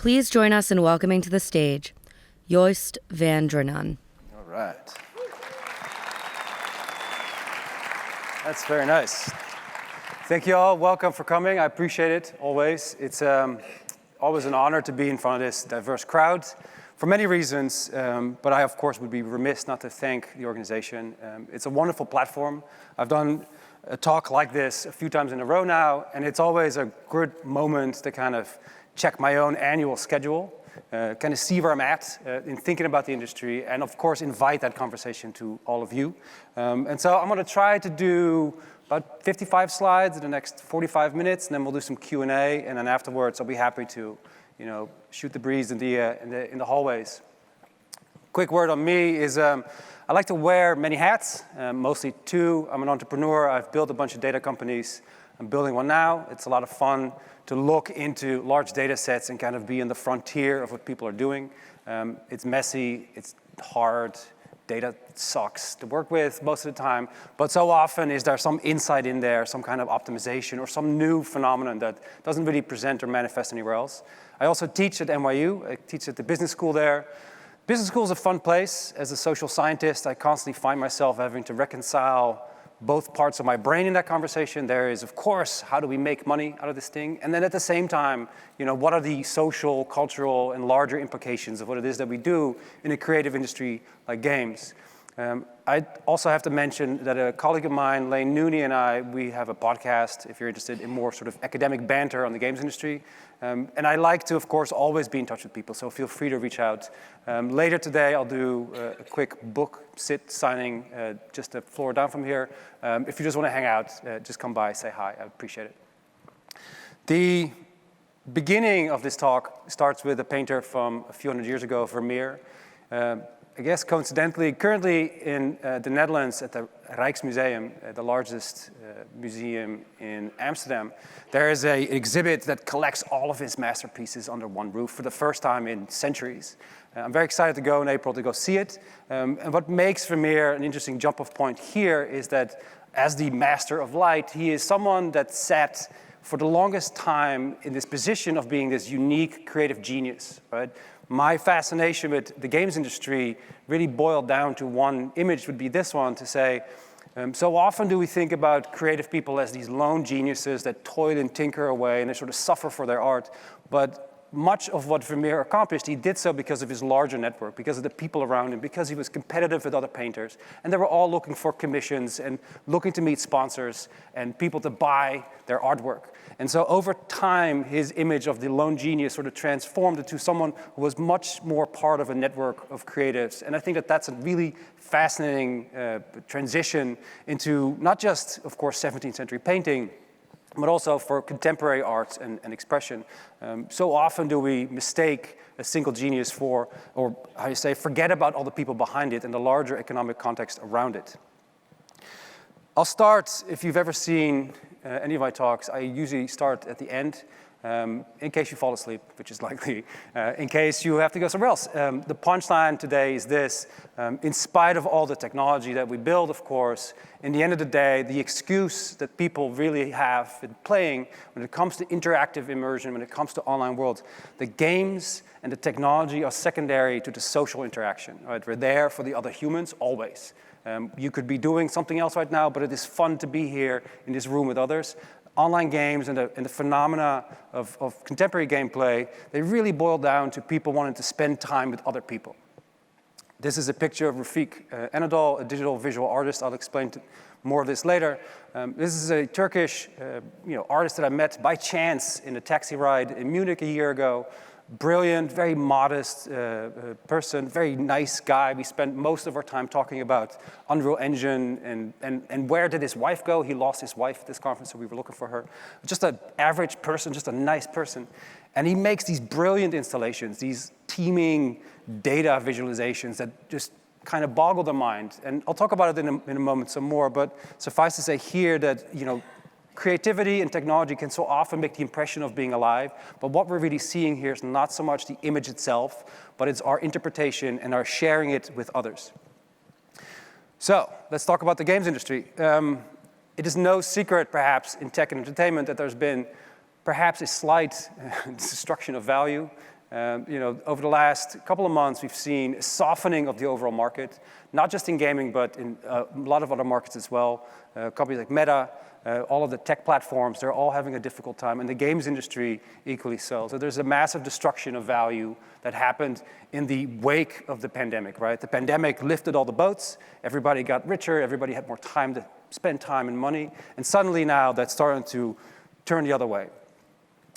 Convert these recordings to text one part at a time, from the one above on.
Please join us in welcoming to the stage Joost van Dreunen. All right. That's very nice. Thank you all. Welcome for coming. I appreciate it always. It's always an honor to be in front of this diverse crowd for many reasons, but I, of course, would be remiss not to thank the organization. It's a wonderful platform. I've done a talk like this a few times in a row now, and it's always a good moment to kind of check my own annual schedule, kind of see where I'm at in thinking about the industry, and of course invite that conversation to all of you. And so I'm going to try to do about 55 slides in the next 45 minutes, and then we'll do some Q&A, and then afterwards I'll be happy to, shoot the breeze in the hallways. Quick word on me is I like to wear many hats, mostly two. I'm an entrepreneur. I've built a bunch of data companies. I'm building one now. It's a lot of fun to look into large data sets and kind of be in the frontier of what people are doing. It's messy, it's hard, data sucks to work with most of the time, but so often is there some insight in there, some kind of optimization or some new phenomenon that doesn't really present or manifest anywhere else. I also teach at NYU. I teach at the business school there. Business school is a fun place. As a social scientist, I constantly find myself having to reconcile both parts of my brain in that conversation. There is, of course, how do we make money out of this thing? And then at the same time, what are the social, cultural, and larger implications of what it is that we do in a creative industry like games? I also have to mention that a colleague of mine, Lane Nooney, and I, we have a podcast, if you're interested in more sort of academic banter on the games industry. And I like to, of course, always be in touch with people, so feel free to reach out. Later today, I'll do a quick book sit signing just a floor down from here. If you just want to hang out, just come by, say hi. I appreciate it. The beginning of this talk starts with a painter from a few hundred years ago, Vermeer. I guess coincidentally, currently in the Netherlands at the Rijksmuseum, the largest museum in Amsterdam, there is an exhibit that collects all of his masterpieces under one roof for the first time in centuries. I'm very excited to go in April to go see it. And what makes Vermeer an interesting jump-off point here is that as the master of light, he is someone that sat for the longest time in this position of being this unique creative genius, right? My fascination with the games industry really boiled down to one image, would be this one, to say, so often do we think about creative people as these lone geniuses that toil and tinker away and they sort of suffer for their art, but much of what Vermeer accomplished, he did so because of his larger network, because of the people around him, because he was competitive with other painters, and they were all looking for commissions and looking to meet sponsors and people to buy their artwork. And so over time, his image of the lone genius sort of transformed into someone who was much more part of a network of creatives. And I think that that's a really fascinating transition into not just, of course, 17th century painting, but also for contemporary art and expression. So often do we mistake a single genius for, or how you say, forget about all the people behind it and the larger economic context around it. I'll start, if you've ever seen any of my talks, I usually start at the end, in case you fall asleep, which is likely, in case you have to go somewhere else. The punchline today is this: in spite of all the technology that we build, of course, in the end of the day, the excuse that people really have in playing when it comes to interactive immersion, when it comes to online worlds, the games and the technology are secondary to the social interaction, right? We're there for the other humans, always. You could be doing something else right now, but it is fun to be here in this room with others. Online games and the phenomena of contemporary gameplay, they really boil down to people wanting to spend time with other people. This is a picture of Rafik Anadol, a digital visual artist. I'll explain more of this later. This is a Turkish artist that I met by chance in a taxi ride in Munich a year ago. Brilliant, very modest person, very nice guy. We spent most of our time talking about Unreal Engine and where did his wife go? He lost his wife at this conference, so we were looking for her. Just an average person, just a nice person. And he makes these brilliant installations, these teeming data visualizations that just kind of boggle the mind. And I'll talk about it in a moment some more, but suffice to say here that, creativity and technology can so often make the impression of being alive, but what we're really seeing here is not so much the image itself, but it's our interpretation and our sharing it with others. So, let's talk about the games industry. It is no secret, perhaps, in tech and entertainment that there's been perhaps a slight destruction of value. Over the last couple of months, we've seen a softening of the overall market, not just in gaming, but in a lot of other markets as well. Companies like Meta, all of the tech platforms, they're all having a difficult time, and the games industry equally so. So there's a massive destruction of value that happened in the wake of the pandemic, right? The pandemic lifted all the boats, everybody got richer, everybody had more time to spend time and money, and suddenly now that's starting to turn the other way.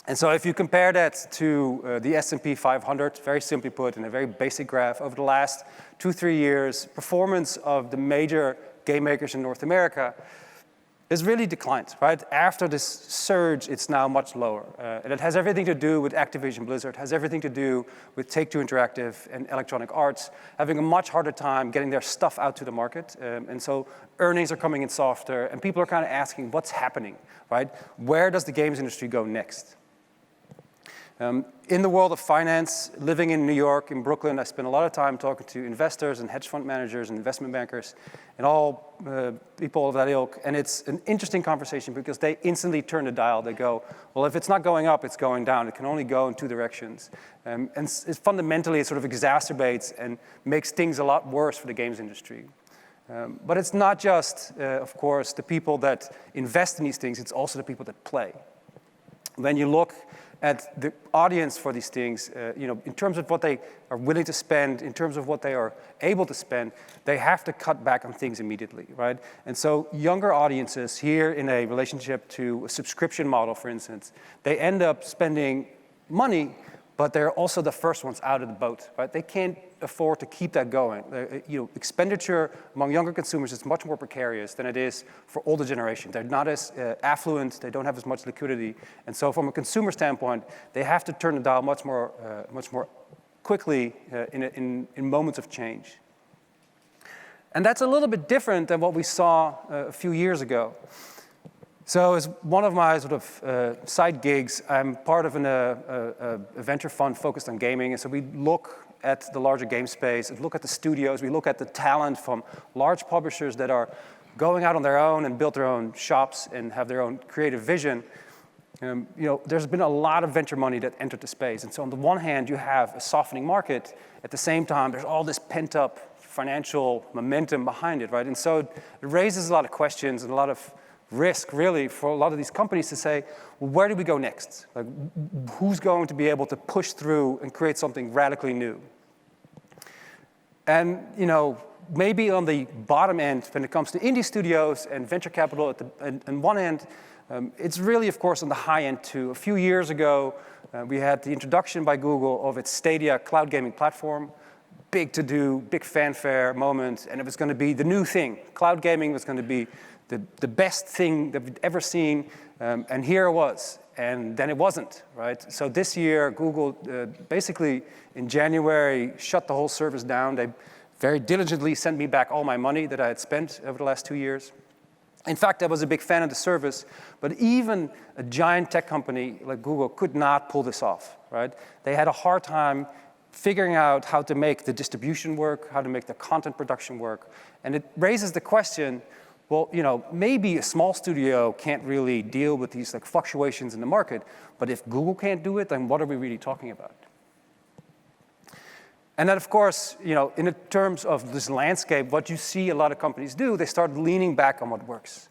And so if you compare that to the S&P 500, very simply put, in a very basic graph, over the last 2-3 years, performance of the major game makers in North America has really declined, right? After this surge, it's now much lower. And it has everything to do with Activision Blizzard, has everything to do with Take-Two Interactive and Electronic Arts having a much harder time getting their stuff out to the market. And so earnings are coming in softer, and people are kind of asking, what's happening, right? Where does the games industry go next? In the world of finance, living in New York, in Brooklyn, I spend a lot of time talking to investors and hedge fund managers and investment bankers and all people of that ilk. And it's an interesting conversation because they instantly turn the dial. They go, well, if it's not going up, it's going down. It can only go in two directions. And fundamentally, it sort of exacerbates and makes things a lot worse for the games industry. But it's not just, of course, the people that invest in these things. It's also the people that play. When you look at the audience for these things, in terms of what they are willing to spend, in terms of what they are able to spend, they have to cut back on things immediately, right? And so younger audiences here in a relationship to a subscription model, for instance, they end up spending money, but they're also the first ones out of the boat, right? They can't afford to keep that going. Expenditure among younger consumers is much more precarious than it is for older generation. They're not as affluent, they don't have as much liquidity. And so from a consumer standpoint, they have to turn the dial much more quickly in moments of change. And that's a little bit different than what we saw a few years ago. So as one of my sort of side gigs, I'm part of a venture fund focused on gaming. And so we look at the larger game space, we look at the studios, we look at the talent from large publishers that are going out on their own and build their own shops and have their own creative vision. There's been a lot of venture money that entered the space. And so on the one hand, you have a softening market. At the same time, there's all this pent-up financial momentum behind it, right? And so it raises a lot of questions and a lot of risk, really, for a lot of these companies to say, well, where do we go next? Like, who's going to be able to push through and create something radically new? And, maybe on the bottom end, when it comes to indie studios and venture capital on one end, it's really, of course, on the high end, too. A few years ago, we had the introduction by Google of its Stadia cloud gaming platform. Big to-do, big fanfare moment, and it was going to be the new thing. Cloud gaming was going to be the best thing that we'd ever seen, and here it was. And then it wasn't, right? So this year, Google basically in January shut the whole service down. They very diligently sent me back all my money that I had spent over the last 2 years. In fact, I was a big fan of the service, but even a giant tech company like Google could not pull this off, right? They had a hard time figuring out how to make the distribution work, how to make the content production work. And it raises the question, well, maybe a small studio can't really deal with these fluctuations in the market, but if Google can't do it, then what are we really talking about? And then, of course, in terms of this landscape, what you see a lot of companies do, they start leaning back on what works.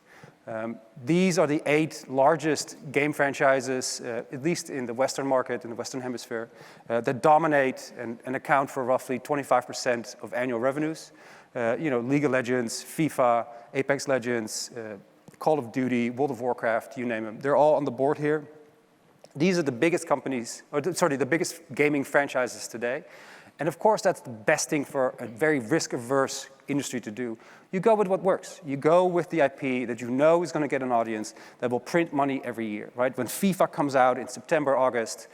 These are the 8 largest game franchises, at least in the Western market, in the Western hemisphere, that dominate and account for roughly 25% of annual revenues. League of Legends, FIFA, Apex Legends, Call of Duty, World of Warcraft, you name them. They're all on the board here. These are the biggest the biggest gaming franchises today. And of course, that's the best thing for a very risk-averse industry to do. You go with what works. You go with the IP that you know is going to get an audience that will print money every year, right? When FIFA comes out in September, August,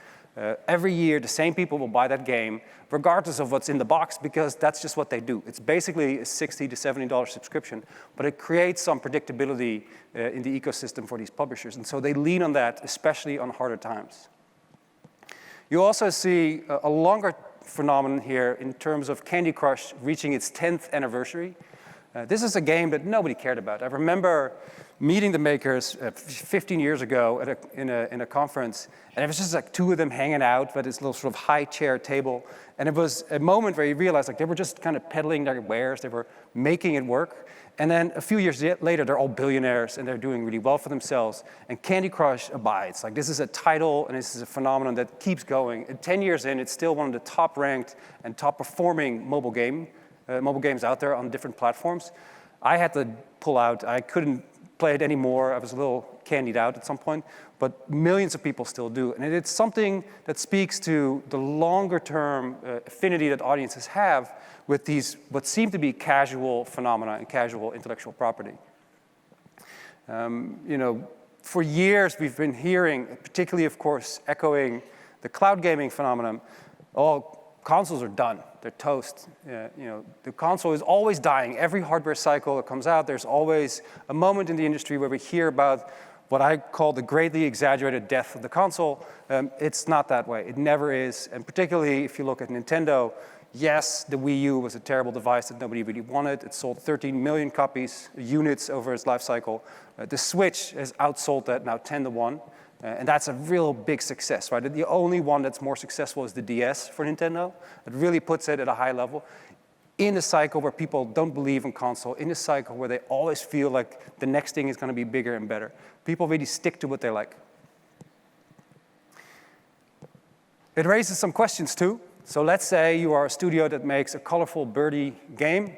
every year the same people will buy that game, regardless of what's in the box, because that's just what they do. It's basically a $60 to $70 subscription, but it creates some predictability in the ecosystem for these publishers. And so they lean on that, especially on harder times. You also see a longer phenomenon here in terms of Candy Crush reaching its 10th anniversary. This is a game that nobody cared about. I remember meeting the makers 15 years ago in a conference, and it was just like two of them hanging out at this little sort of high chair table. And it was a moment where you realized like they were just kind of peddling their wares, they were making it work. And then a few years later, they're all billionaires and they're doing really well for themselves. And Candy Crush abides. Like this is a title and this is a phenomenon that keeps going. And 10 years in, it's still one of the top ranked and top performing mobile games out there on different platforms. I had to pull out. I couldn't play it anymore. I was a little candied out at some point, but millions of people still do. And it's something that speaks to the longer term affinity that audiences have with these, what seem to be casual phenomena and casual intellectual property. For years we've been hearing, particularly of course, echoing the cloud gaming phenomenon, consoles are done, they're toast. The console is always dying. Every hardware cycle that comes out, there's always a moment in the industry where we hear about what I call the greatly exaggerated death of the console. It's not that way, it never is. And particularly if you look at Nintendo, yes, the Wii U was a terrible device that nobody really wanted. It sold 13 million units over its life cycle. The Switch has outsold that now 10-1. And that's a real big success, right? The only one that's more successful is the DS for Nintendo. It really puts it at a high level. In a cycle where people don't believe in console, in a cycle where they always feel like the next thing is going to be bigger and better. People really stick to what they like. It raises some questions too. So let's say you are a studio that makes a colorful birdie game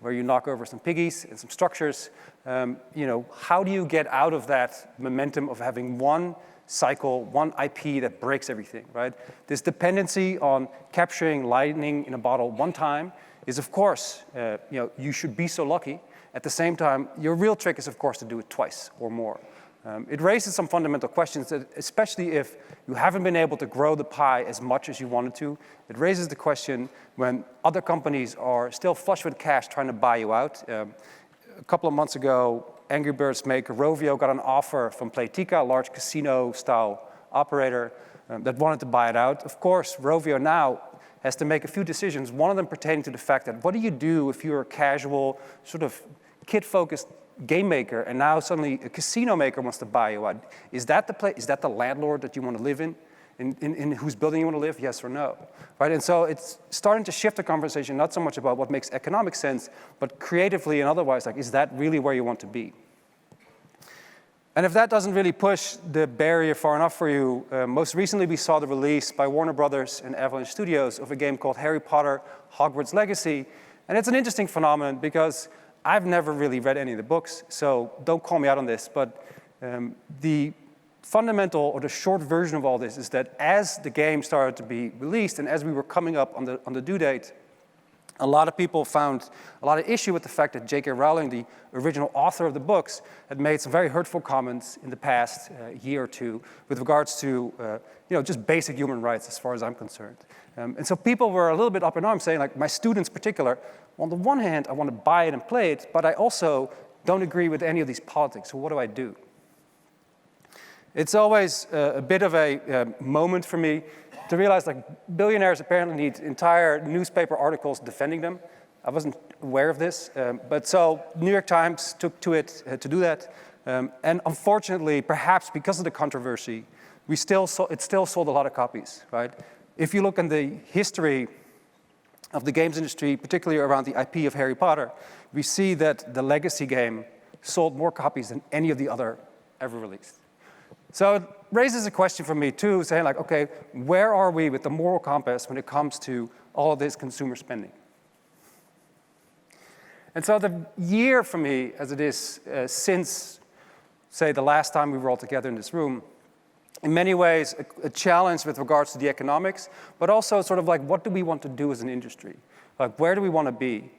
where you knock over some piggies and some structures. How do you get out of that momentum of having one cycle, one IP that breaks everything, right? This dependency on capturing lightning in a bottle one time is, of course, you should be so lucky. At the same time, your real trick is, of course, to do it twice or more. It raises some fundamental questions, that especially if you haven't been able to grow the pie as much as you wanted to. It raises the question when other companies are still flush with cash trying to buy you out. A couple of months ago, Angry Birds maker Rovio got an offer from Playtika, a large casino-style operator that wanted to buy it out. Of course, Rovio now has to make a few decisions, one of them pertaining to the fact that what do you do if you're a casual, sort of kid-focused game maker, and now suddenly a casino maker wants to buy you out? Is that the landlord that you want to live in whose building you want to live, yes or no? Right? And so it's starting to shift the conversation, not so much about what makes economic sense, but creatively and otherwise, like, is that really where you want to be? And if that doesn't really push the barrier far enough for you, most recently we saw the release by Warner Brothers and Avalanche Studios of a game called Harry Potter Hogwarts Legacy. And it's an interesting phenomenon because I've never really read any of the books, so don't call me out on this, but the fundamental or the short version of all this is that as the game started to be released and as we were coming up on the due date, a lot of people found a lot of issue with the fact that J.K. Rowling, the original author of the books, had made some very hurtful comments in the past year or two with regards to just basic human rights as far as I'm concerned. And so people were a little bit up in arms saying, like, my students in particular, on the one hand, I want to buy it and play it, but I also don't agree with any of these politics, so what do I do? It's always a bit of a moment for me to realize, like, billionaires apparently need entire newspaper articles defending them. I wasn't aware of this, but so New York Times took to it to do that. And unfortunately, perhaps because of the controversy, it still sold a lot of copies, right? If you look in the history of the games industry, particularly around the IP of Harry Potter, we see that the legacy game sold more copies than any of the other ever released. So it raises a question for me too, saying like, okay, where are we with the moral compass when it comes to all of this consumer spending? And so the year for me, as it is since, say, the last time we were all together in this room, in many ways a challenge with regards to the economics, but also sort of like, what do we want to do as an industry? Like, where do we want to be?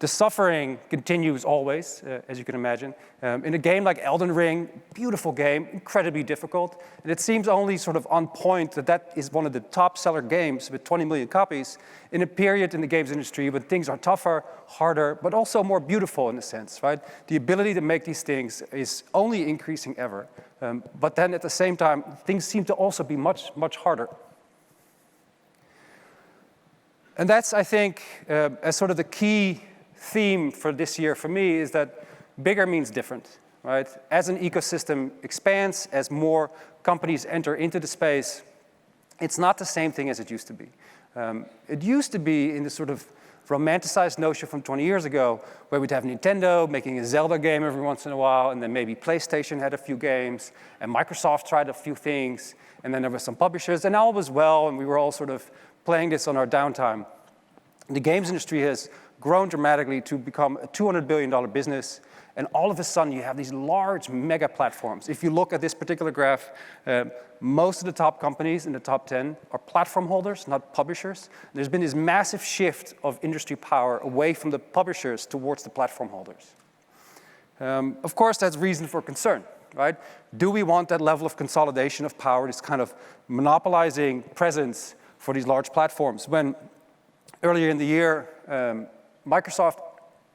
The suffering continues always, as you can imagine. In a game like Elden Ring, beautiful game, incredibly difficult, and it seems only sort of on point that is one of the top seller games with 20 million copies in a period in the games industry when things are tougher, harder, but also more beautiful in a sense, right? The ability to make these things is only increasing ever. But then at the same time, things seem to also be much, much harder. And that's, I think, as sort of the key theme for this year for me is that bigger means different, right? As an ecosystem expands, as more companies enter into the space, it's not the same thing as it used to be. It used to be in this sort of romanticized notion from 20 years ago, where we'd have Nintendo making a Zelda game every once in a while, and then maybe PlayStation had a few games, and Microsoft tried a few things, and then there were some publishers, and all was well, and we were all sort of playing this on our downtime. The games industry has grown dramatically to become a $200 billion business, and all of a sudden you have these large mega platforms. If you look at this particular graph, most of the top companies in the top 10 are platform holders, not publishers. There's been this massive shift of industry power away from the publishers towards the platform holders. Of course, that's reason for concern, right? Do we want that level of consolidation of power, this kind of monopolizing presence for these large platforms? When earlier in the year, Microsoft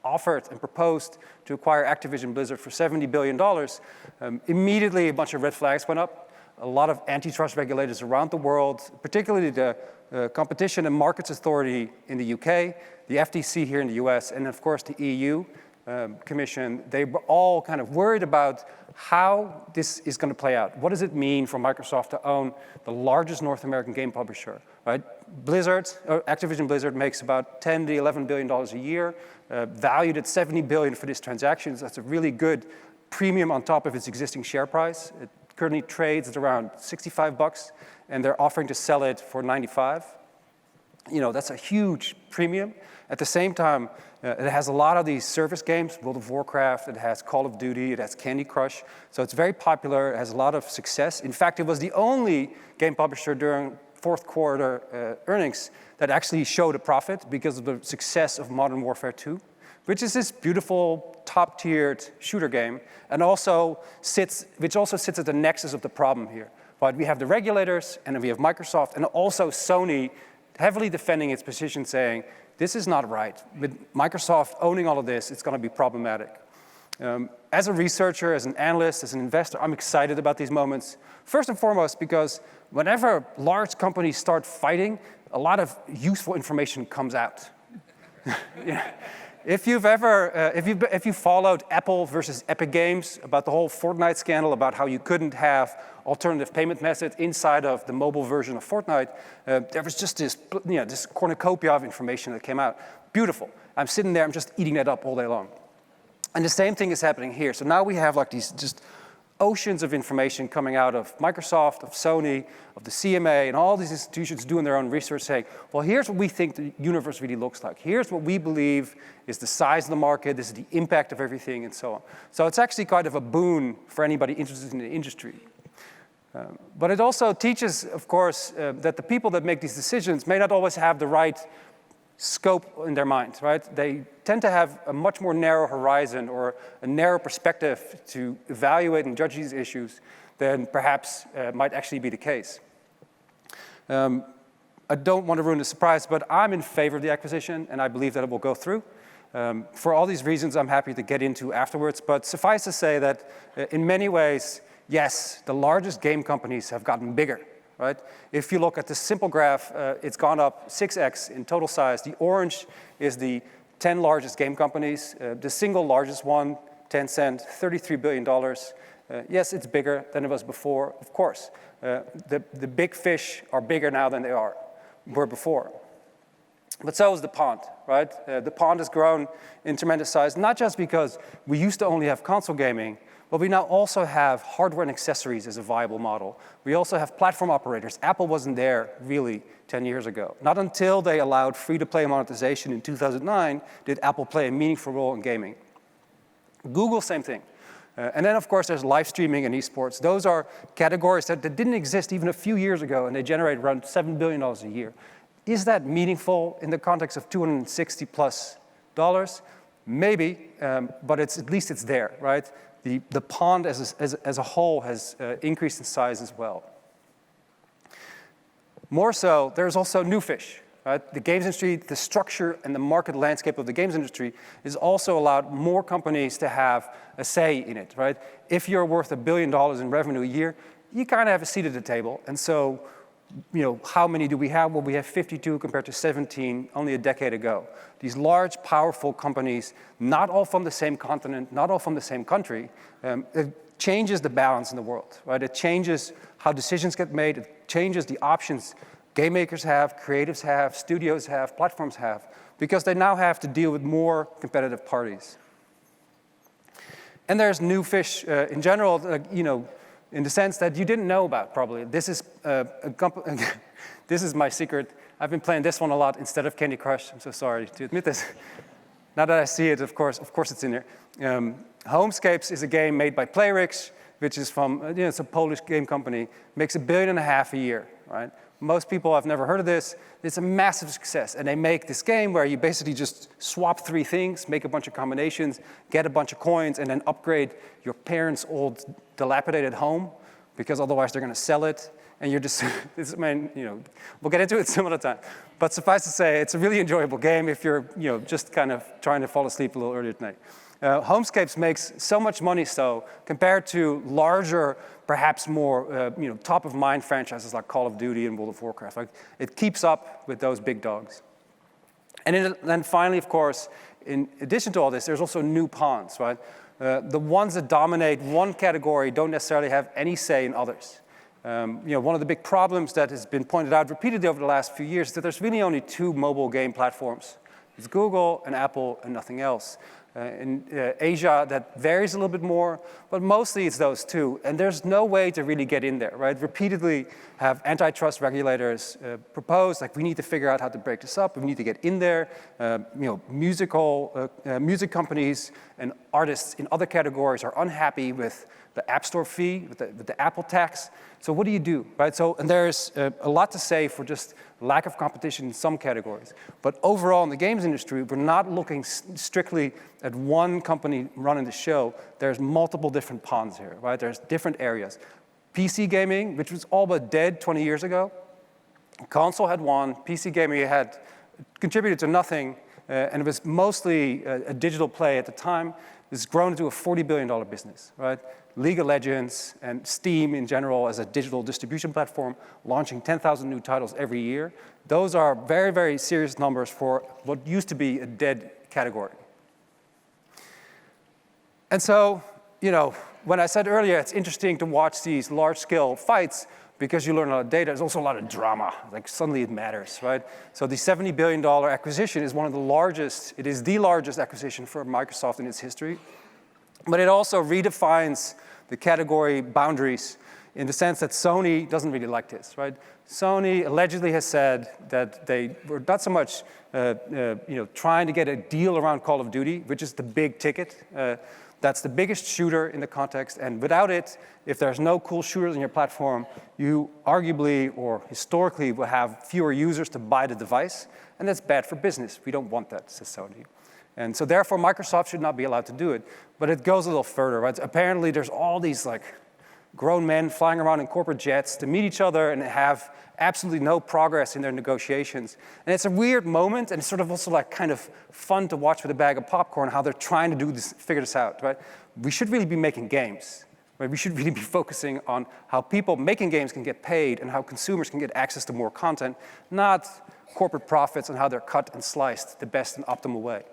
offered and proposed to acquire Activision Blizzard for $70 billion, immediately a bunch of red flags went up. A lot of antitrust regulators around the world, particularly the Competition and Markets Authority in the UK, the FTC here in the US, and of course the EU Commission, they were all kind of worried about how this is going to play out. What does it mean for Microsoft to own the largest North American game publisher, right? Activision Blizzard makes about $10 to $11 billion a year, valued at $70 billion for this transaction. So that's a really good premium on top of its existing share price. It currently trades at around $65, and they're offering to sell it for $95. You know, that's a huge premium. At the same time, it has a lot of these service games, World of Warcraft, it has Call of Duty, it has Candy Crush. So it's very popular, it has a lot of success. In fact, it was the only game publisher during fourth quarter earnings that actually showed a profit because of the success of Modern Warfare 2, which is this beautiful top-tiered shooter game, and which also sits at the nexus of the problem here. But we have the regulators, and then we have Microsoft, and also Sony heavily defending its position, saying, this is not right. With Microsoft owning all of this, it's going to be problematic. As a researcher, as an analyst, as an investor, I'm excited about these moments. First and foremost, because whenever large companies start fighting, a lot of useful information comes out. Yeah. If you followed Apple versus Epic Games about the whole Fortnite scandal, about how you couldn't have alternative payment methods inside of the mobile version of Fortnite, there was just this cornucopia of information that came out. Beautiful. I'm sitting there, I'm just eating that up all day long. And the same thing is happening here. So now we have like these just oceans of information coming out of Microsoft, of Sony, of the CMA, and all these institutions doing their own research saying, well, here's what we think the universe really looks like. Here's what we believe is the size of the market, this is the impact of everything, and so on. So it's actually kind of a boon for anybody interested in the industry. But it also teaches, of course, that the people that make these decisions may not always have the right scope in their mind, right? They tend to have a much more narrow horizon or a narrow perspective to evaluate and judge these issues than perhaps might actually be the case. I don't want to ruin the surprise, but I'm in favor of the acquisition, and I believe that it will go through. For all these reasons, I'm happy to get into afterwards, but suffice to say that in many ways, yes, the largest game companies have gotten bigger. Right? If you look at the simple graph, it's gone up 6x in total size. The orange is the 10 largest game companies. The single largest one, Tencent, $33 billion. Yes, it's bigger than it was before, of course. The big fish are bigger now than they were before. But so is the pond, right? The pond has grown in tremendous size, not just because we used to only have console gaming, but we now also have hardware and accessories as a viable model. We also have platform operators. Apple wasn't there really 10 years ago. Not until they allowed free-to-play monetization in 2009 did Apple play a meaningful role in gaming. Google, same thing. And then, of course, there's live streaming and esports. Those are categories that didn't exist even a few years ago, and they generate around $7 billion a year. Is that meaningful in the context of $260+ Maybe, but at least it's there, right? The pond as a whole has increased in size as well. More so, there's also new fish. Right? The games industry, the structure and the market landscape of the games industry has also allowed more companies to have a say in it. Right? If you're worth $1 billion in revenue a year, you kind of have a seat at the table. And so how many do we have? Well, we have 52 compared to 17 only a decade ago. These large, powerful companies, not all from the same continent, not all from the same country, it changes the balance in the world, right? It changes how decisions get made. It changes the options game makers have, creatives have, studios have, platforms have, because they now have to deal with more competitive parties. And there's new fish in general, in the sense that you didn't know about, probably. This is this is my secret. I've been playing this one a lot instead of Candy Crush. I'm so sorry to admit this. Now that I see it, of course it's in there. Homescapes is a game made by Playrix, which is from, it's a Polish game company, makes $1.5 billion a year, right? Most people have never heard of this. It's a massive success. And they make this game where you basically just swap 3 things, make a bunch of combinations, get a bunch of coins, and then upgrade your parents' old dilapidated home, because otherwise they're going to sell it. And you're just, we'll get into it some other time. But suffice to say, it's a really enjoyable game if you're, just kind of trying to fall asleep a little earlier tonight. Homescapes makes so much money, compared to larger, perhaps more, top-of-mind franchises like Call of Duty and World of Warcraft. Like, it keeps up with those big dogs. And then finally, of course, in addition to all this, there's also new pawns, right? The ones that dominate one category don't necessarily have any say in others. One of the big problems that has been pointed out repeatedly over the last few years is that there's really only 2 mobile game platforms. It's Google and Apple and nothing else. In Asia, that varies a little bit more, but mostly it's those 2. And there's no way to really get in there, right? Repeatedly have antitrust regulators propose, like, we need to figure out how to break this up. We need to get in there. Music companies and artists in other categories are unhappy with the App Store fee, with the Apple tax. So what do you do, right? And there's a lot to say for just lack of competition in some categories. But overall, in the games industry, we're not looking strictly at one company running the show. There's multiple different ponds here, right? There's different areas. PC gaming, which was all but dead 20 years ago. Console had won. PC gaming had contributed to nothing, and it was mostly a digital play at the time. It's grown into a $40 billion business, right? League of Legends and Steam in general as a digital distribution platform, launching 10,000 new titles every year. Those are very, very serious numbers for what used to be a dead category. And so, when I said earlier, it's interesting to watch these large-scale fights because you learn a lot of data. There's also a lot of drama. Like, suddenly it matters, right? So the $70 billion acquisition is one of the largest. It is the largest acquisition for Microsoft in its history. But it also redefines the category boundaries in the sense that Sony doesn't really like this, right? Sony allegedly has said that they were not so much trying to get a deal around Call of Duty, which is the big ticket. That's the biggest shooter in the context, and without it, if there's no cool shooters on your platform, you arguably or historically will have fewer users to buy the device, and that's bad for business. We don't want that, says Sony. And so therefore, Microsoft should not be allowed to do it. But it goes a little further, right? Apparently, there's all these grown men flying around in corporate jets to meet each other and have absolutely no progress in their negotiations. And it's a weird moment, and it's sort of also kind of fun to watch with a bag of popcorn how they're trying to do this, figure this out, right? We should really be making games, right? We should really be focusing on how people making games can get paid and how consumers can get access to more content, not corporate profits and how they're cut and sliced the best and optimal way.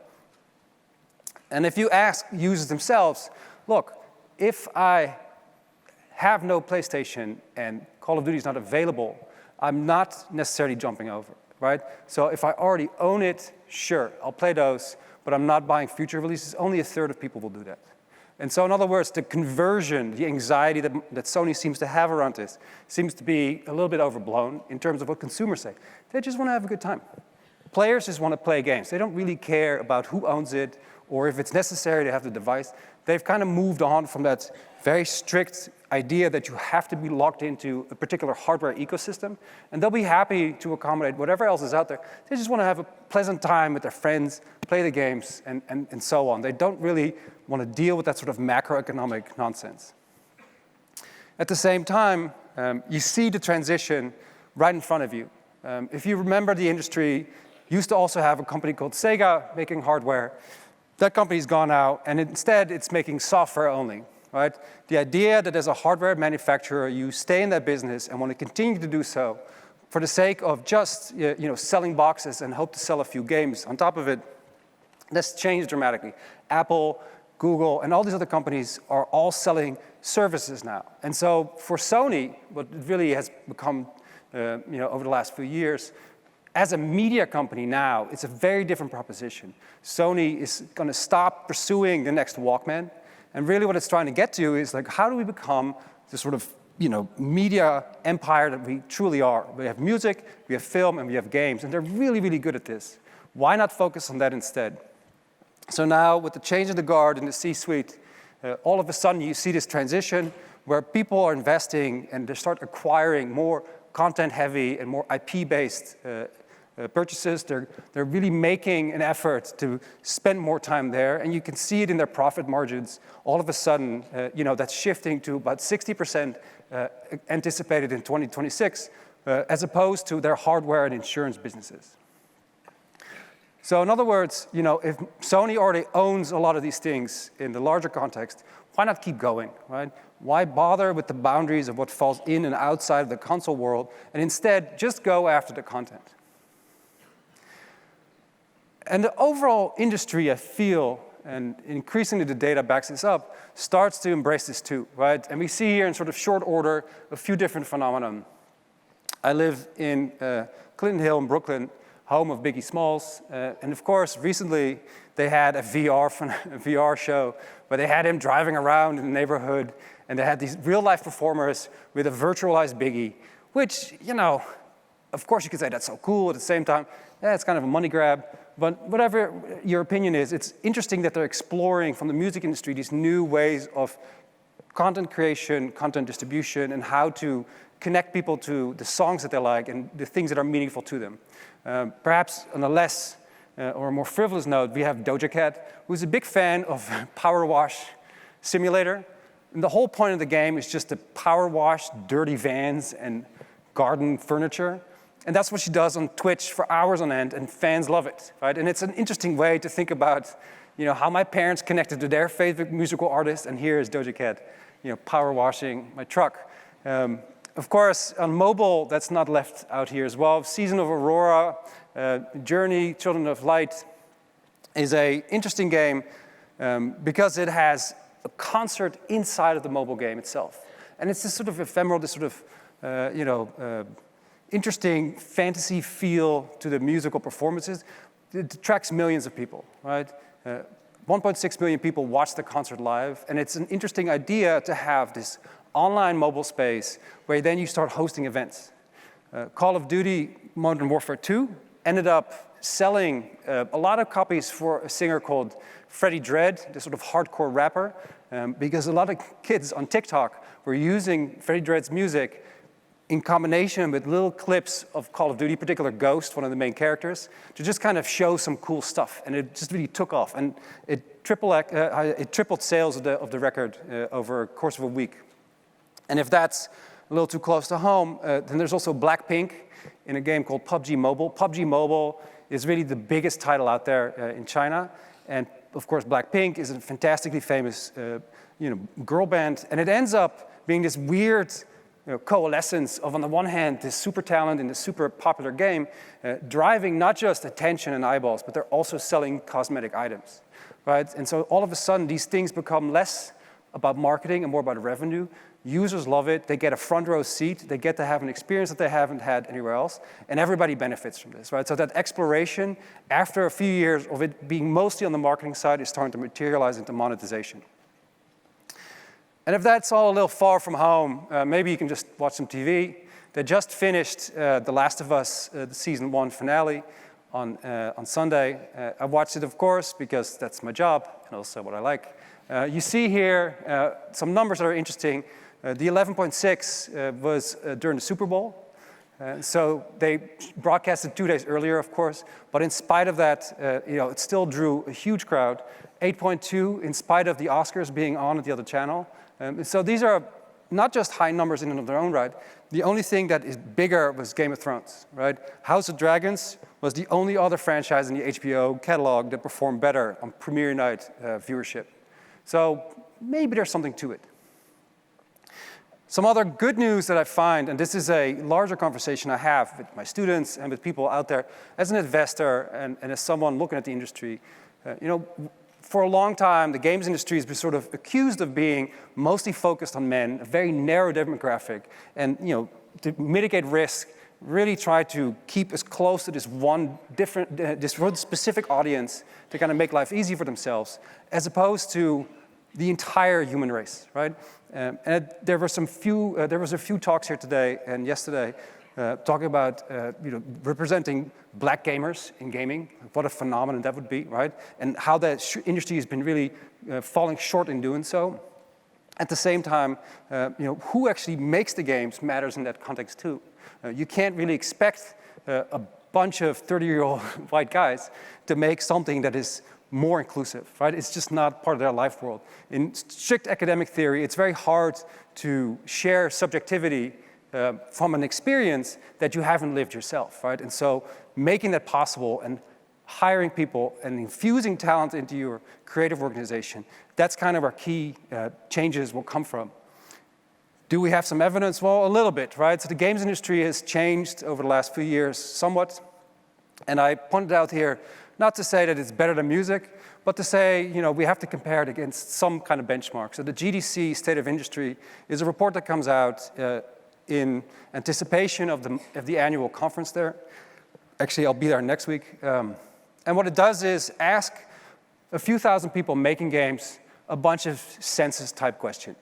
And if you ask users themselves, look, if I have no PlayStation and Call of Duty is not available, I'm not necessarily jumping over, right? So if I already own it, sure, I'll play those, but I'm not buying future releases. Only a third of people will do that. And so in other words, the conversion, the anxiety that Sony seems to have around this seems to be a little bit overblown in terms of what consumers say. They just want to have a good time. Players just want to play games. They don't really care about who owns it or if it's necessary to have the device. They've kind of moved on from that very strict idea that you have to be locked into a particular hardware ecosystem, and they'll be happy to accommodate whatever else is out there. They just want to have a pleasant time with their friends, play the games, and so on. They don't really want to deal with that sort of macroeconomic nonsense. At the same time, you see the transition right in front of you. If you remember, the industry used to also have a company called Sega making hardware. That company's gone out, and instead it's making software only, right? The idea that as a hardware manufacturer, you stay in that business and want to continue to do so for the sake of just selling boxes and hope to sell a few games on top of it, that's changed dramatically. Apple, Google, and all these other companies are all selling services now. And so for Sony, what it really has become over the last few years, as a media company now, it's a very different proposition. Sony is going to stop pursuing the next Walkman, and really what it's trying to get to is like, how do we become the sort of media empire that we truly are? We have music, we have film, and we have games, and they're really, really good at this. Why not focus on that instead? So now, with the change of the guard in the C-suite, all of a sudden you see this transition where people are investing and they start acquiring more content-heavy and more IP-based purchases. They're really making an effort to spend more time there, and you can see it in their profit margins. All of a sudden, that's shifting to about 60% anticipated in 2026, as opposed to their hardware and insurance businesses. So in other words, if Sony already owns a lot of these things in the larger context, why not keep going, right? Why bother with the boundaries of what falls in and outside of the console world, and instead just go after the content? And the overall industry, I feel, and increasingly the data backs this up, starts to embrace this too, right? And we see here in sort of short order a few different phenomena. I live in Clinton Hill in Brooklyn, home of Biggie Smalls. And of course, recently they had a VR show where they had him driving around in the neighborhood, and they had these real-life performers with a virtualized Biggie, which, of course you could say that's so cool. At the same time, it's kind of a money grab. But whatever your opinion is, it's interesting that they're exploring from the music industry these new ways of content creation, content distribution, and how to connect people to the songs that they like and the things that are meaningful to them. Perhaps on a less or a more frivolous note, we have Doja Cat, who's a big fan of Power Wash Simulator. And the whole point of the game is just to power wash dirty vans and garden furniture. And that's what she does on Twitch for hours on end, and fans love it, right? And it's an interesting way to think about, how my parents connected to their favorite musical artist, and here is Doja Cat, power washing my truck. Of course, on mobile, that's not left out here as well. Season of Aurora, Journey, Children of Light is an interesting game because it has a concert inside of the mobile game itself. And it's this sort of ephemeral, this sort of, interesting fantasy feel to the musical performances. It attracts millions of people, right? 1.6 million people watch the concert live, and it's an interesting idea to have this online mobile space where then you start hosting events. Call of Duty Modern Warfare 2 ended up selling a lot of copies for a singer called Freddie Dredd, this sort of hardcore rapper, because a lot of kids on TikTok were using Freddie Dredd's music in combination with little clips of Call of Duty, particular Ghost, one of the main characters, to just kind of show some cool stuff. And it just really took off. And it tripled sales of the record over a course of a week. And if that's a little too close to home, then there's also Blackpink in a game called PUBG Mobile. PUBG Mobile is really the biggest title out there in China. And of course, Blackpink is a fantastically famous girl band. And it ends up being this weird coalescence of, on the one hand, this super talent in this super popular game, driving not just attention and eyeballs, but they're also selling cosmetic items, right? And so all of a sudden, these things become less about marketing and more about revenue. Users love it. They get a front row seat. They get to have an experience that they haven't had anywhere else, and everybody benefits from this, right? So that exploration, after a few years of it being mostly on the marketing side, is starting to materialize into monetization. And if that's all a little far from home, maybe you can just watch some TV. They just finished The Last of Us, the season 1 finale on Sunday. I watched it, of course, because that's my job and also what I like. You see here some numbers that are interesting. The 11.6 was during the Super Bowl. So they broadcasted 2 days earlier, of course. But in spite of that, it still drew a huge crowd. 8.2 in spite of the Oscars being on at the other channel. So these are not just high numbers in and of their own right. The only thing that is bigger was Game of Thrones, right? House of Dragons was the only other franchise in the HBO catalog that performed better on premiere night viewership. So maybe there's something to it. Some other good news that I find, and this is a larger conversation I have with my students and with people out there, as an investor and as someone looking at the industry, for a long time, the games industry has been sort of accused of being mostly focused on men, a very narrow demographic, and to mitigate risk, really try to keep as close to this one specific audience to kind of make life easy for themselves, as opposed to the entire human race, right? And there was a few talks here today and yesterday talking about representing black gamers in gaming. What a phenomenon that would be, right? And how the industry has been really falling short in doing so. At the same time, who actually makes the games matters in that context too. You can't really expect a bunch of 30-year-old white guys to make something that is more inclusive, right? It's just not part of their life world. In strict academic theory, it's very hard to share subjectivity from an experience that you haven't lived yourself, right? And so making that possible and hiring people and infusing talent into your creative organization, that's kind of our key changes will come from. Do we have some evidence? Well, a little bit, right? So the games industry has changed over the last few years somewhat. And I pointed out here, not to say that it's better than music, but to say, we have to compare it against some kind of benchmark. So the GDC State of Industry is a report that comes out in anticipation of the annual conference there. Actually, I'll be there next week. And what it does is ask a few thousand people making games a bunch of census-type questions,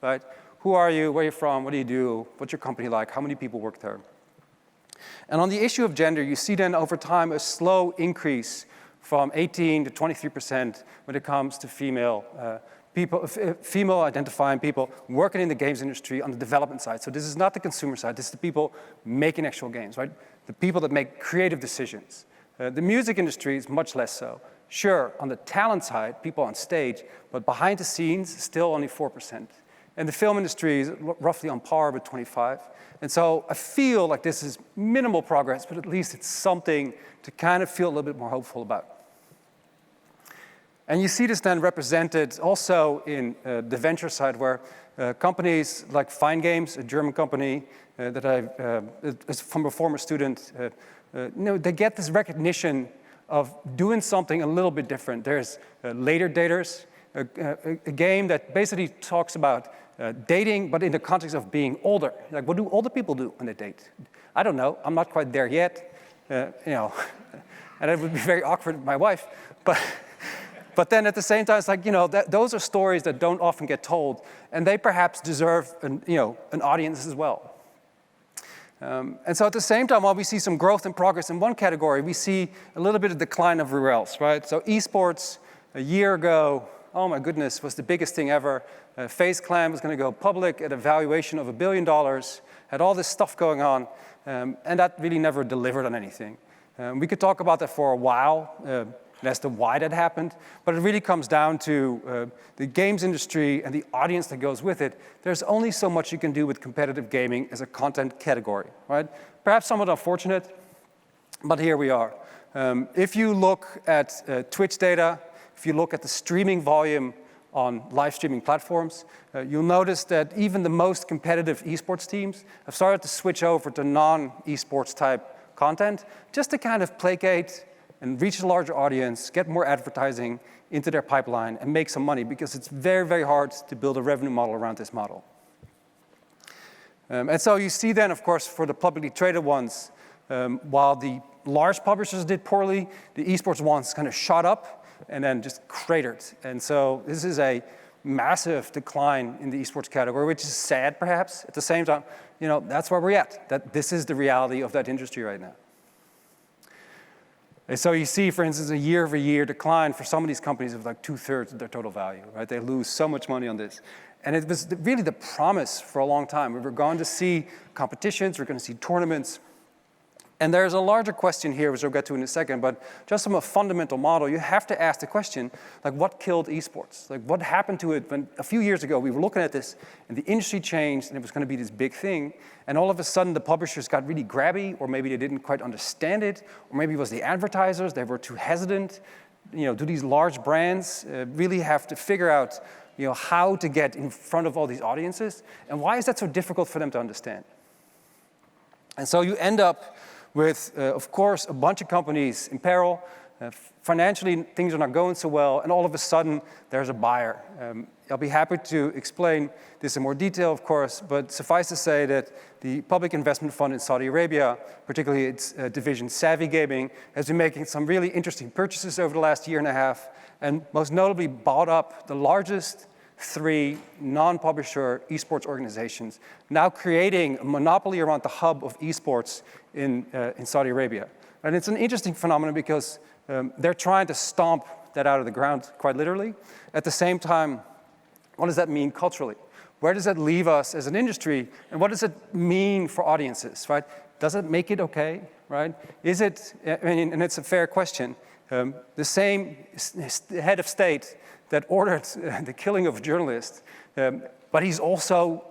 right? Who are you? Where are you from? What do you do? What's your company like? How many people work there? And on the issue of gender, you see then over time a slow increase from 18 to 23% when it comes to female identifying people working in the games industry on the development side. So this is not the consumer side, this is the people making actual games, right? The people that make creative decisions. The music industry is much less so. Sure, on the talent side, people on stage, but behind the scenes, still only 4%. And the film industry is roughly on par with 25. And so I feel like this is minimal progress, but at least it's something to kind of feel a little bit more hopeful about. And you see this then represented also in the venture side, where companies like Fine Games, a German company is from a former student, they get this recognition of doing something a little bit different. There's Later Daters, a game that basically talks about dating, but in the context of being older. Like, what do older people do when they date? I don't know. I'm not quite there yet. And it would be very awkward with my wife. But then at the same time, it's like, those are stories that don't often get told, and they perhaps deserve an audience as well. And so at the same time, while we see some growth and progress in one category, we see a little bit of decline everywhere else, right? So esports, a year ago, oh my goodness, was the biggest thing ever. FaZe Clan was going to go public at a valuation of $1 billion, had all this stuff going on, and that really never delivered on anything. We could talk about that for a while, as to why that happened, but it really comes down to the games industry and the audience that goes with it. There's only so much you can do with competitive gaming as a content category, right? Perhaps somewhat unfortunate, but here we are. If you look at Twitch data, if you look at the streaming volume on live streaming platforms, you'll notice that even the most competitive esports teams have started to switch over to non-esports type content just to kind of placate and reach a larger audience, get more advertising into their pipeline and make some money, because it's very, very hard to build a revenue model around this model. And so you see then, of course, for the publicly traded ones, while the large publishers did poorly, the esports ones kind of shot up and then just cratered. And so this is a massive decline in the esports category, which is sad, perhaps. At the same time, that's where we're at. That this is the reality of that industry right now. And so you see, for instance, a year-over-year decline for some of these companies of like 2/3 of their total value, right? They lose so much money on this. And it was really the promise for a long time. We were going to see competitions, we're going to see tournaments. And there's a larger question here, which we'll get to in a second, but just from a fundamental model, you have to ask the question, like, what killed esports? Like, what happened to it when a few years ago we were looking at this and the industry changed and it was going to be this big thing, and all of a sudden the publishers got really grabby, or maybe they didn't quite understand it, or maybe it was the advertisers, they were too hesitant. Do these large brands really have to figure out how to get in front of all these audiences, and why is that so difficult for them to understand? And so you end up with, of course, a bunch of companies in peril. Financially, things are not going so well, and all of a sudden, there's a buyer. I'll be happy to explain this in more detail, of course, but suffice to say that the public investment fund in Saudi Arabia, particularly its division Savvy Gaming, has been making some really interesting purchases over the last year and a half, and most notably bought up the largest 3 non-publisher esports organizations, now creating a monopoly around the hub of esports in Saudi Arabia. And it's an interesting phenomenon because they're trying to stomp that out of the ground, quite literally. At the same time, what does that mean culturally? Where does that leave us as an industry? And what does it mean for audiences, right? Does it make it okay, right? Is it, and it's a fair question, the same head of state that ordered the killing of a journalist, but he's also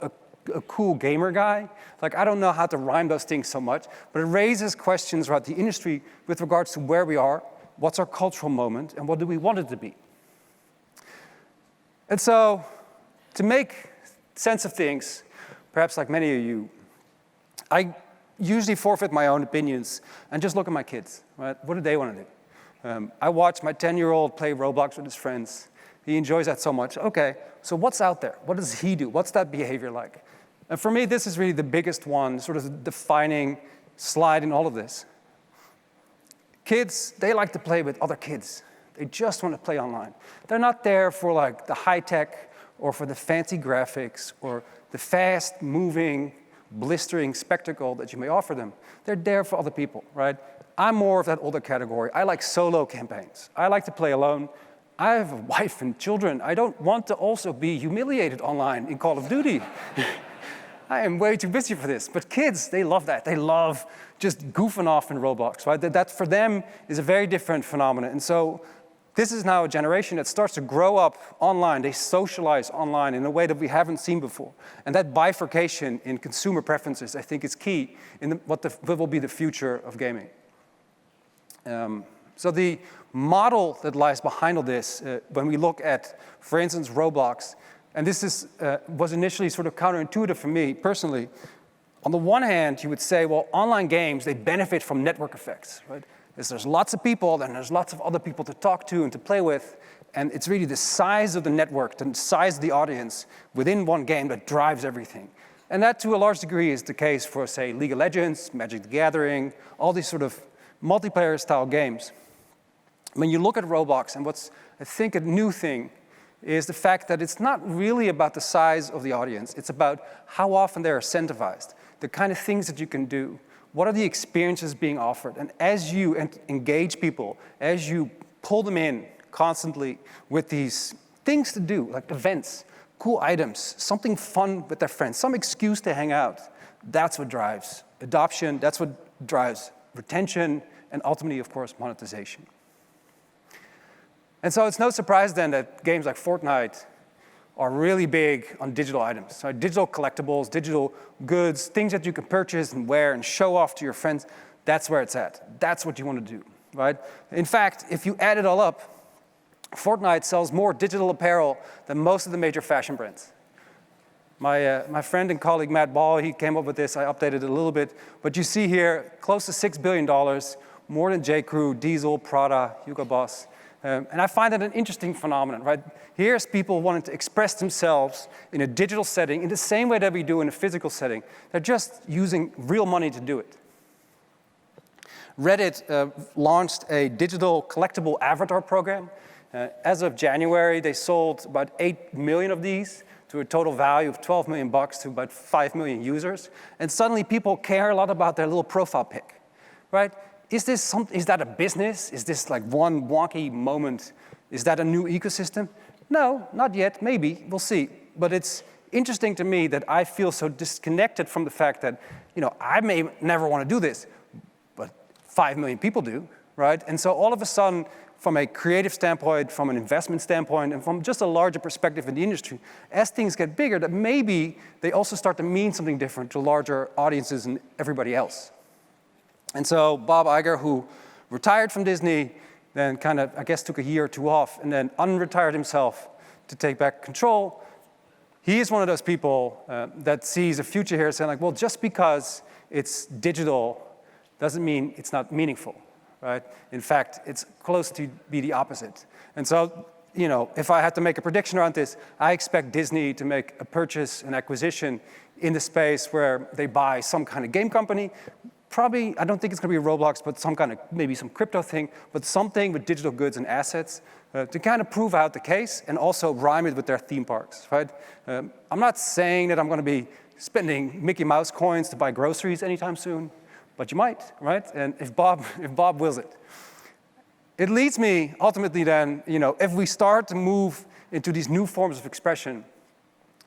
a cool gamer guy. Like, I don't know how to rhyme those things so much, but it raises questions about the industry with regards to where we are, what's our cultural moment, and what do we want it to be? And so, to make sense of things, perhaps like many of you, I usually forfeit my own opinions and just look at my kids, right? What do they want to do? I watch my 10-year-old play Roblox with his friends. He enjoys that so much. Okay, so what's out there? What does he do? What's that behavior like? And for me, this is really the biggest one, sort of the defining slide in all of this. Kids, they like to play with other kids. They just want to play online. They're not there for like the high tech or for the fancy graphics or the fast moving, blistering spectacle that you may offer them. They're there for other people, right? I'm more of that older category. I like solo campaigns. I like to play alone. I have a wife and children. I don't want to also be humiliated online in Call of Duty. I am way too busy for this. But kids, they love that. They love just goofing off in Roblox, right? That for them is a very different phenomenon. And so this is now a generation that starts to grow up online. They socialize online in a way that we haven't seen before. And that bifurcation in consumer preferences, I think, is key in what will be the future of gaming. So the model that lies behind all this, when we look at, for instance, Roblox, and this was initially sort of counterintuitive for me personally. On the one hand, you would say, well, online games, they benefit from network effects, right? There's lots of people, and there's lots of other people to talk to and to play with, and it's really the size of the network, the size of the audience within one game that drives everything. And that, to a large degree, is the case for, say, League of Legends, Magic the Gathering, all these sort of multiplayer-style games. When you look at Roblox, and what's, I think, a new thing, is the fact that it's not really about the size of the audience. It's about how often they're incentivized, the kind of things that you can do. What are the experiences being offered? And as you engage people, as you pull them in constantly with these things to do, like events, cool items, something fun with their friends, some excuse to hang out, that's what drives adoption, that's what drives retention, and ultimately, of course, monetization. And so it's no surprise then that games like Fortnite are really big on digital items. So digital collectibles, digital goods, things that you can purchase and wear and show off to your friends, that's where it's at. That's what you want to do, right? In fact, if you add it all up, Fortnite sells more digital apparel than most of the major fashion brands. My friend and colleague Matt Ball, he came up with this. I updated it a little bit. But you see here, close to $6 billion, more than J.Crew, Diesel, Prada, Hugo Boss. And I find that an interesting phenomenon, right? Here's people wanting to express themselves in a digital setting in the same way that we do in a physical setting. They're just using real money to do it. Reddit launched a digital collectible avatar program. As of January, they sold about 8 million of these to a total value of $12 million to about 5 million users. And suddenly people care a lot about their little profile pic, right? Is that a business? Is this like one wonky moment? Is that a new ecosystem? No, not yet, maybe, we'll see. But it's interesting to me that I feel so disconnected from the fact that, I may never want to do this, but 5 million people do, right? And so all of a sudden, from a creative standpoint, from an investment standpoint, and from just a larger perspective in the industry, as things get bigger, that maybe they also start to mean something different to larger audiences and everybody else. And so Bob Iger, who retired from Disney, then kind of, I guess, took a year or two off, and then unretired himself to take back control. He is one of those people that sees a future here saying like, well, just because it's digital doesn't mean it's not meaningful, right? In fact, it's close to be the opposite. And so, if I had to make a prediction around this, I expect Disney to make a purchase, an acquisition in the space where they buy some kind of game company. Probably, I don't think it's going to be Roblox, but some kind of, maybe some crypto thing, but something with digital goods and assets to kind of prove out the case and also rhyme it with their theme parks, right? I'm not saying that I'm going to be spending Mickey Mouse coins to buy groceries anytime soon, but you might, right? And if Bob wills it. It leads me ultimately then, if we start to move into these new forms of expression,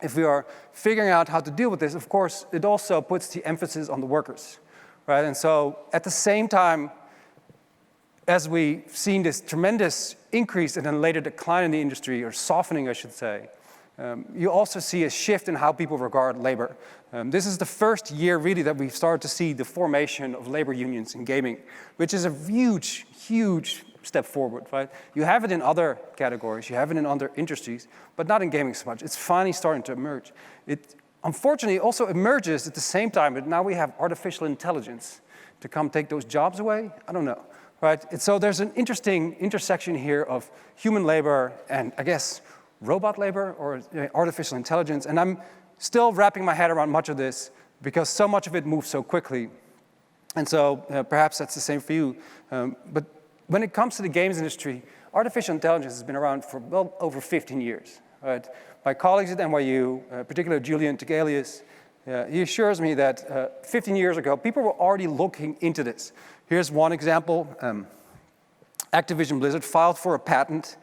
if we are figuring out how to deal with this, of course, it also puts the emphasis on the workers, right? And so at the same time, as we've seen this tremendous increase and then later decline in the industry, or softening, I should say, you also see a shift in how people regard labor. This is the first year, really, that we've started to see the formation of labor unions in gaming, which is a huge, huge step forward, right? You have it in other categories, you have it in other industries, but not in gaming so much. It's finally starting to emerge. It, unfortunately, also emerges at the same time, but now we have artificial intelligence to come take those jobs away. I don't know, right? And so there's an interesting intersection here of human labor and, I guess, robot labor or artificial intelligence. And I'm still wrapping my head around much of this because so much of it moves so quickly. And so perhaps that's the same for you. But when it comes to the games industry, artificial intelligence has been around for well over 15 years. Right? My colleagues at NYU, particularly Julian Tegelius, he assures me that 15 years ago, people were already looking into this. Here's one example. Activision Blizzard filed for a patent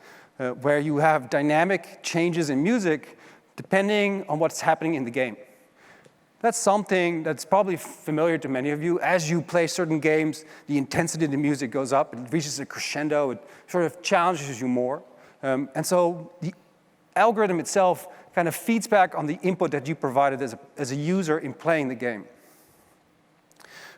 where you have dynamic changes in music depending on what's happening in the game. That's something that's probably familiar to many of you. As you play certain games, the intensity of the music goes up, it reaches a crescendo, it sort of challenges you more. And so the algorithm itself kind of feeds back on the input that you provided as a user in playing the game.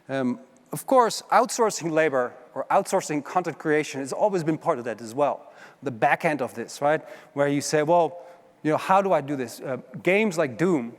Of course, outsourcing labor or outsourcing content creation has always been part of that as well. The back end of this, right? Where you say, well, how do I do this? Games like Doom,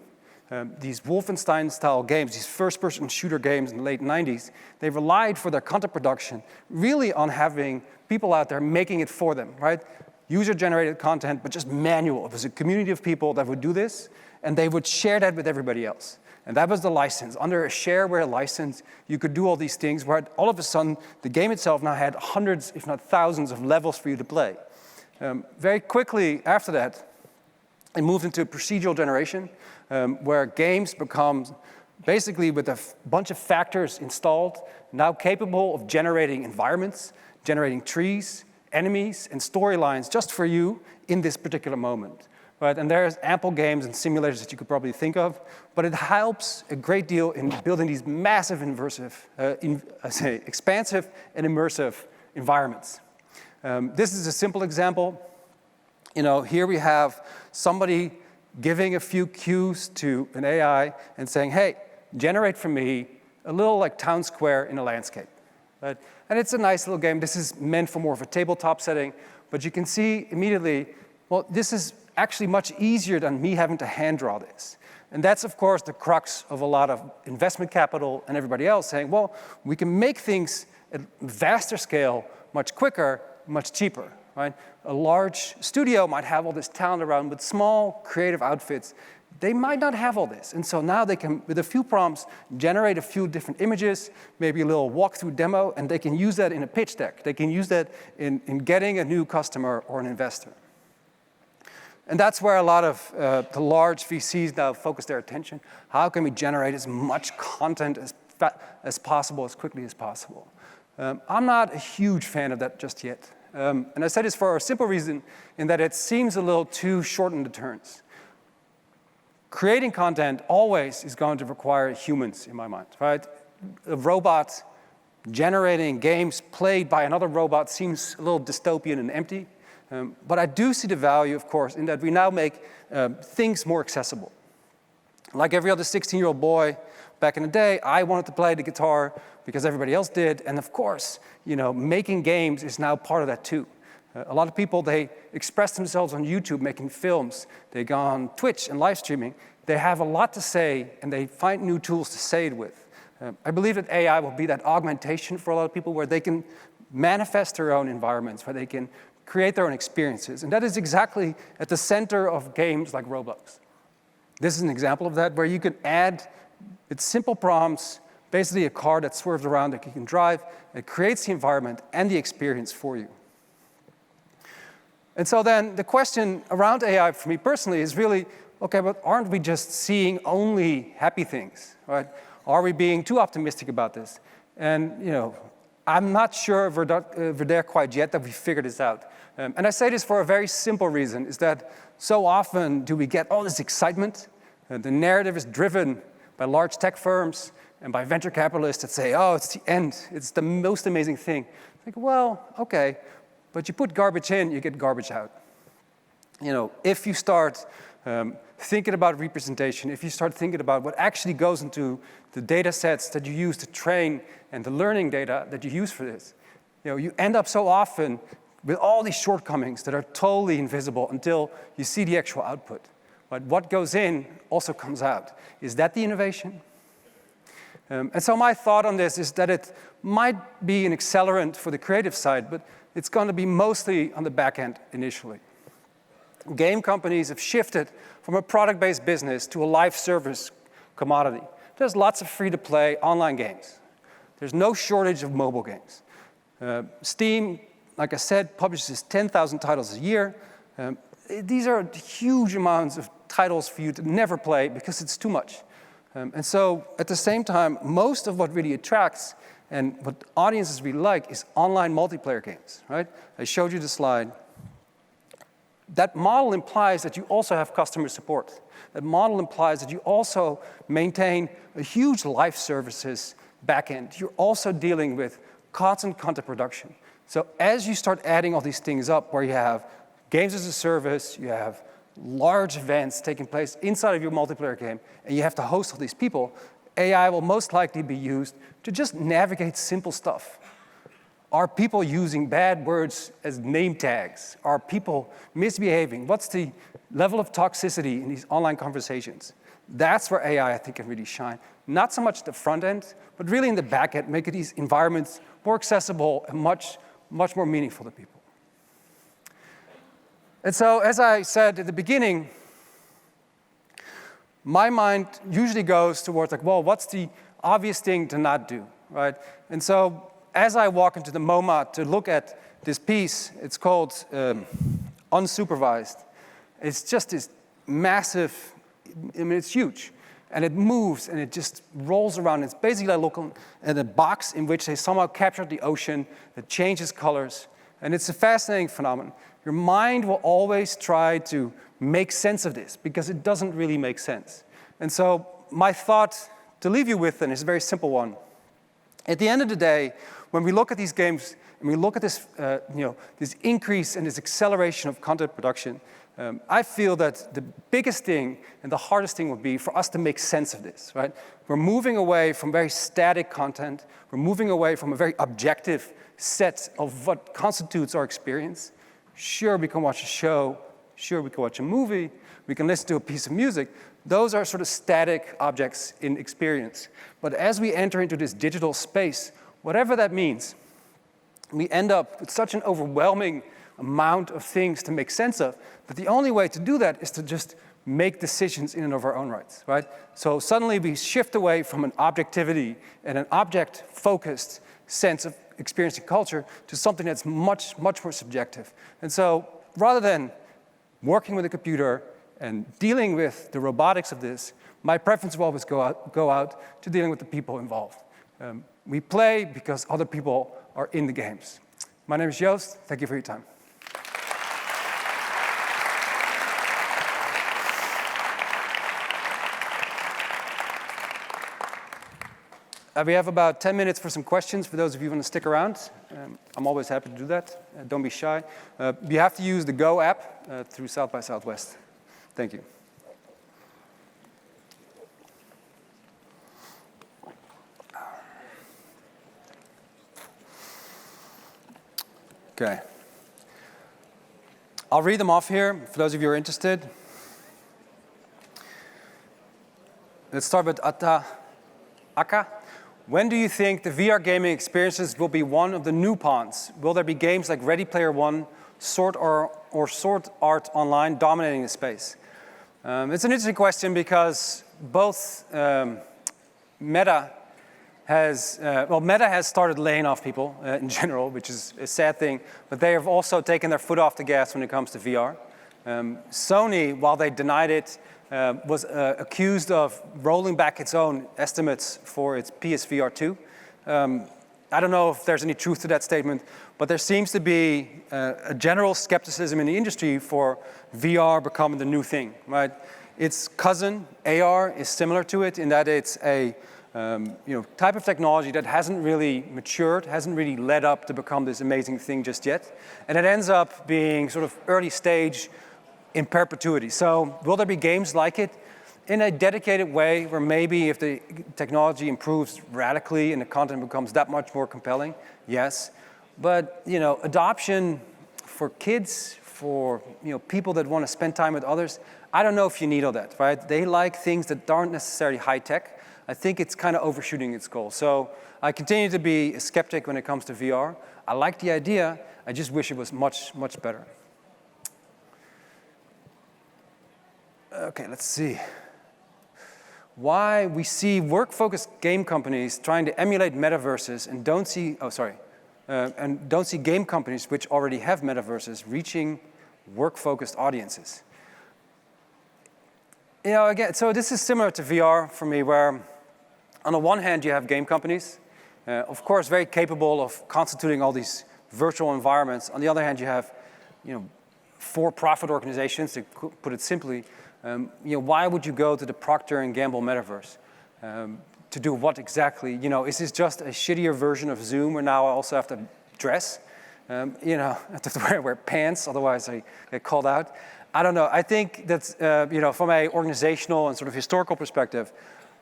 these Wolfenstein-style games, these first-person shooter games in the late 90s, they relied for their content production really on having people out there making it for them, right? User-generated content, but just manual. It was a community of people that would do this, and they would share that with everybody else. And that was the license. Under a shareware license, you could do all these things where all of a sudden, the game itself now had hundreds, if not thousands, of levels for you to play. Very quickly after that, it moved into procedural generation, where games become basically with a bunch of factors installed, now capable of generating environments, generating trees, enemies, and storylines just for you in this particular moment. Right? And there's ample games and simulators that you could probably think of, but it helps a great deal in building these massive expansive and immersive environments. This is a simple example. Here we have somebody giving a few cues to an AI and saying, hey, generate for me a little like town square in a landscape. Right? And it's a nice little game. This is meant for more of a tabletop setting, but you can see immediately, well, this is actually much easier than me having to hand draw this. And that's, of course, the crux of a lot of investment capital and everybody else saying, well, we can make things at vaster scale much quicker, much cheaper. Right? A large studio might have all this talent around, but small creative outfits, they might not have all this. And so now they can, with a few prompts, generate a few different images, maybe a little walkthrough demo, and they can use that in a pitch deck. They can use that in getting a new customer or an investor. And that's where a lot of the large VCs now focus their attention. How can we generate as much content as possible, as quickly as possible? I'm not a huge fan of that just yet. And I say this for a simple reason, in that it seems a little too short in the turns. Creating content always is going to require humans, in my mind, right? A robot generating games played by another robot seems a little dystopian and empty. But I do see the value, of course, in that we now make things more accessible. Like every other 16-year-old boy back in the day, I wanted to play the guitar because everybody else did. And of course, making games is now part of that too. A lot of people, they express themselves on YouTube making films. They go on Twitch and live streaming. They have a lot to say, and they find new tools to say it with. I believe that AI will be that augmentation for a lot of people where they can manifest their own environments, where they can create their own experiences. And that is exactly at the center of games like Roblox. This is an example of that, where you can add, with simple prompts, basically a car that swerves around that you can drive. It creates the environment and the experience for you. And so then the question around AI for me personally is really, okay, but aren't we just seeing only happy things, right? Are we being too optimistic about this? And I'm not sure if we're there quite yet that we figured this out. And I say this for a very simple reason, is that so often do we get all this excitement. The narrative is driven by large tech firms and by venture capitalists that say, oh, it's the end. It's the most amazing thing. Like, well, okay, but you put garbage in, you get garbage out. If you start thinking about representation, if you start thinking about what actually goes into the data sets that you use to train and the learning data that you use for this, you end up so often with all these shortcomings that are totally invisible until you see the actual output. But what goes in also comes out. Is that the innovation? And so my thought on this is that it might be an accelerant for the creative side, but it's going to be mostly on the back end initially. Game companies have shifted from a product-based business to a live service commodity. There's lots of free-to-play online games. There's no shortage of mobile games. Steam, like I said, publishes 10,000 titles a year. These are huge amounts of titles for you to never play because it's too much. And so at the same time, most of what really attracts and what audiences really like is online multiplayer games, right? I showed you the slide. That model implies that you also have customer support. That model implies that you also maintain a huge live services backend. You're also dealing with constant content production. So as you start adding all these things up, where you have games as a service, you have large events taking place inside of your multiplayer game, and you have to host all these people, AI will most likely be used to just navigate simple stuff. Are people using bad words as name tags? Are people misbehaving? What's the level of toxicity in these online conversations? That's where AI, I think, can really shine. Not so much the front end, but really in the back end, making these environments more accessible and much more meaningful to people. And so, as I said at the beginning, my mind usually goes towards like, well, what's the obvious thing to not do, right? And so, as I walk into the MoMA to look at this piece, it's called Unsupervised. It's just this massive, it's huge. And it moves, and it just rolls around. It's basically like looking at a box in which they somehow captured the ocean that changes colors. And it's a fascinating phenomenon. Your mind will always try to make sense of this because it doesn't really make sense. And so my thought to leave you with then is a very simple one. At the end of the day, when we look at these games and we look at this, this increase and this acceleration of content production, I feel that the biggest thing and the hardest thing would be for us to make sense of this, right? We're moving away from very static content. We're moving away from a very objective set of what constitutes our experience. Sure, we can watch a show. Sure, we can watch a movie. We can listen to a piece of music. Those are sort of static objects in experience. But as we enter into this digital space, whatever that means, we end up with such an overwhelming amount of things to make sense of, that the only way to do that is to just make decisions in and of our own rights, right? So suddenly we shift away from an objectivity and an object-focused sense of experiencing culture to something that's much more subjective. And so rather than working with a computer and dealing with the robotics of this, my preference will always go out to dealing with the people involved. We play because other people are in the games. My name is Joost. Thank you for your time. We have about 10 minutes for some questions for those of you who want to stick around. I'm always happy to do that. Don't be shy. You have to use the Go app through South by Southwest. Thank you. Okay. I'll read them off here for those of you who are interested. Let's start with Aka. When do you think the VR gaming experiences will be one of the new pawns? Will there be games like Ready Player One, Sword Art Online dominating the space? It's an interesting question because both Meta has started laying off people in general, which is a sad thing, but they have also taken their foot off the gas when it comes to VR. Sony, while they denied it, was accused of rolling back its own estimates for its PSVR 2. I don't know if there's any truth to that statement, but there seems to be a general skepticism in the industry for VR becoming the new thing, right? Its cousin, AR, is similar to it in that it's a type of technology that hasn't really matured, hasn't really led up to become this amazing thing just yet. And it ends up being sort of early stage in perpetuity. So will there be games like it in a dedicated way where maybe if the technology improves radically and the content becomes that much more compelling? Yes. But adoption for kids, for people that want to spend time with others, I don't know if you need all that, right? They like things that aren't necessarily high tech. I think it's kind of overshooting its goal. So I continue to be a skeptic when it comes to VR. I like the idea. I just wish it was much, much better. Okay, let's see. Why we see work-focused game companies trying to emulate metaverses and don't see game companies which already have metaverses reaching work-focused audiences. Again, so this is similar to VR for me, where on the one hand you have game companies, of course very capable of constituting all these virtual environments. On the other hand, you have, for-profit organizations, to put it simply. Why would you go to the Procter & Gamble metaverse? To do what exactly? Is this just a shittier version of Zoom where now I also have to dress? I have to wear pants, otherwise I get called out. I don't know. I think that's, from a organizational and sort of historical perspective,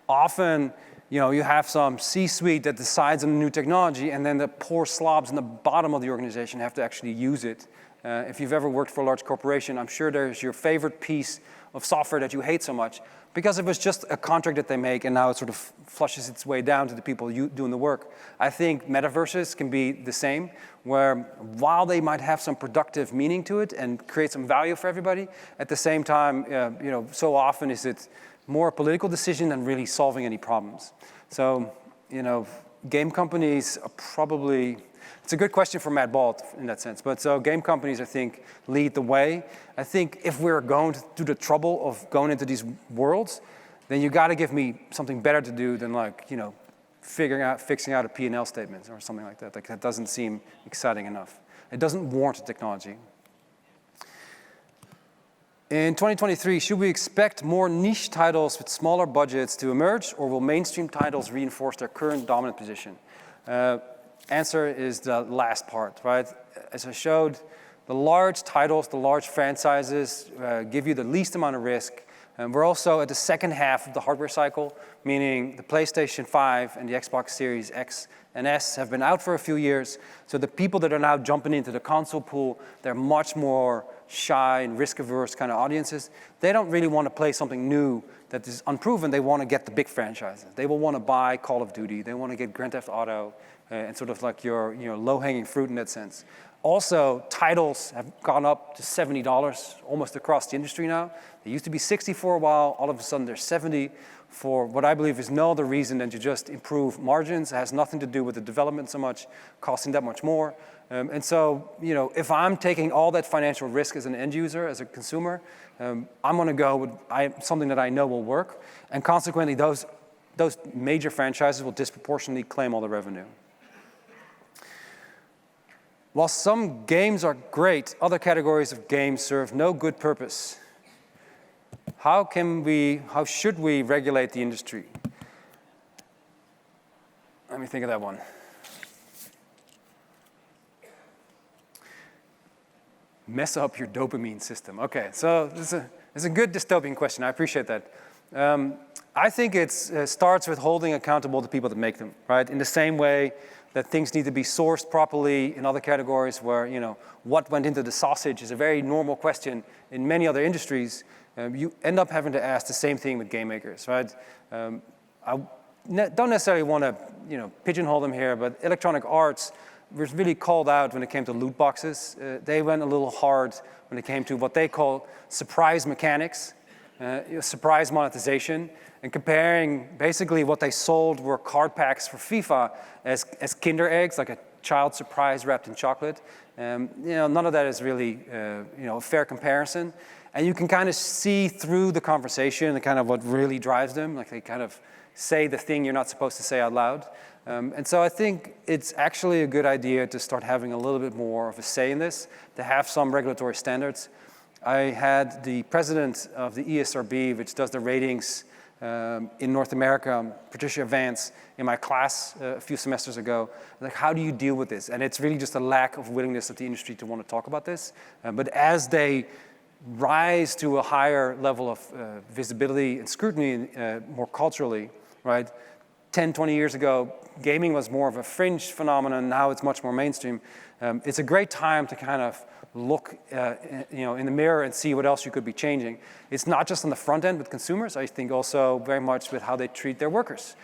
often, you have some C-suite that decides on a new technology, and then the poor slobs in the bottom of the organization have to actually use it. If you've ever worked for a large corporation, I'm sure there's your favorite piece of software that you hate so much because it was just a contract that they make and now it sort of flushes its way down to the people doing the work. I think metaverses can be the same, where while they might have some productive meaning to it and create some value for everybody, at the same time, so often is it more a political decision than really solving any problems. So, game companies are probably, it's a good question for Matt Bald in that sense. But so game companies, I think, lead the way. I think if we're going to do the trouble of going into these worlds, then you got to give me something better to do than fixing out a P&L statement or something like that. Like that doesn't seem exciting enough. It doesn't warrant the technology. In 2023, should we expect more niche titles with smaller budgets to emerge, or will mainstream titles reinforce their current dominant position? Answer is the last part, right? As I showed, the large titles, the large franchises give you the least amount of risk. And we're also at the second half of the hardware cycle, meaning the PlayStation 5 and the Xbox Series X and S have been out for a few years. So the people that are now jumping into the console pool, they're much more shy and risk-averse kind of audiences. They don't really want to play something new that is unproven. They want to get the big franchises. They will want to buy Call of Duty. They want to get Grand Theft Auto and sort of like your low-hanging fruit in that sense. Also, titles have gone up to $70 almost across the industry now. They used to be 60 for a while. All of a sudden, they're 70 for what I believe is no other reason than to just improve margins. It has nothing to do with the development so much, costing that much more. And so, if I'm taking all that financial risk as an end user, as a consumer, I'm going to go with something that I know will work. And consequently, those major franchises will disproportionately claim all the revenue. While some games are great, other categories of games serve no good purpose. How should we regulate the industry? Let me think of that one. Mess up your dopamine system. Okay, so this is a good dystopian question. I appreciate that. I think it starts with holding accountable the people that make them, right? In the same way that things need to be sourced properly in other categories where, what went into the sausage is a very normal question in many other industries. You end up having to ask the same thing with game makers, right? I don't necessarily want to, pigeonhole them here, but Electronic Arts was really called out when it came to loot boxes. They went a little hard when it came to what they call surprise mechanics, surprise monetization, and comparing basically what they sold were card packs for FIFA as Kinder eggs, like a child surprise wrapped in chocolate. None of that is really a fair comparison. And you can kind of see through the conversation and kind of what really drives them, like they kind of say the thing you're not supposed to say out loud. And so I think it's actually a good idea to start having a little bit more of a say in this, to have some regulatory standards. I had the president of the ESRB, which does the ratings in North America, Patricia Vance, in my class a few semesters ago. Like, how do you deal with this? And it's really just a lack of willingness of the industry to want to talk about this. But as they rise to a higher level of visibility and scrutiny more culturally, right? 10, 20 years ago, gaming was more of a fringe phenomenon. Now it's much more mainstream. It's a great time to kind of look in the mirror and see what else you could be changing. It's not just on the front end with consumers. I think also very much with how they treat their workers.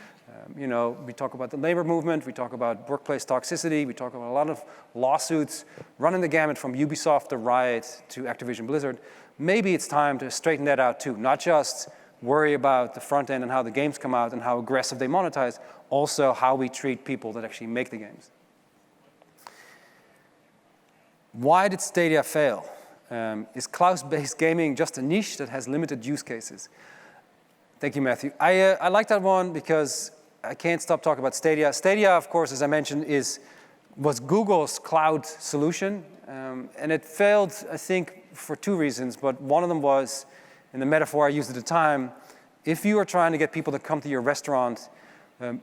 We talk about the labor movement, we talk about workplace toxicity, we talk about a lot of lawsuits, running the gamut from Ubisoft to Riot to Activision Blizzard. Maybe it's time to straighten that out too, not just worry about the front end and how the games come out and how aggressive they monetize, also how we treat people that actually make the games. Why did Stadia fail? Is cloud-based gaming just a niche that has limited use cases? Thank you, Matthew. I like that one because I can't stop talking about Stadia. Stadia, of course, as I mentioned, was Google's cloud solution. And it failed, I think, for two reasons. But one of them was, in the metaphor I used at the time, if you are trying to get people to come to your restaurant,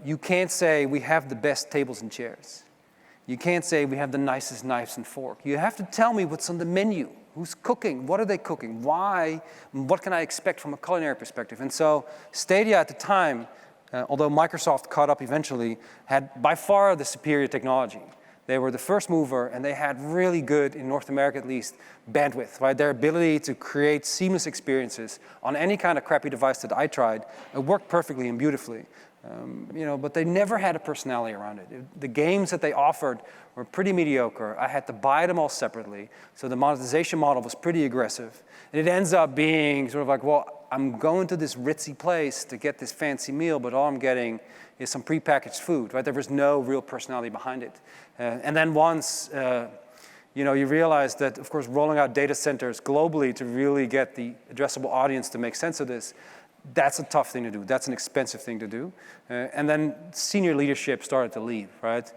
you can't say, we have the best tables and chairs. You can't say, we have the nicest knives and fork. You have to tell me what's on the menu. Who's cooking? What are they cooking? Why? What can I expect from a culinary perspective? And so Stadia at the time, although Microsoft caught up eventually, had by far the superior technology. They were the first mover, and they had really good, in North America at least, bandwidth, right? Their ability to create seamless experiences on any kind of crappy device that I tried, it worked perfectly and beautifully. But they never had a personality around it. The games that they offered were pretty mediocre. I had to buy them all separately. So the monetization model was pretty aggressive. And it ends up being sort of like, well, I'm going to this ritzy place to get this fancy meal, but all I'm getting is some prepackaged food, right? There was no real personality behind it. And then once you realize that, of course, rolling out data centers globally to really get the addressable audience to make sense of this, that's a tough thing to do. That's an expensive thing to do. And then senior leadership started to leave, right?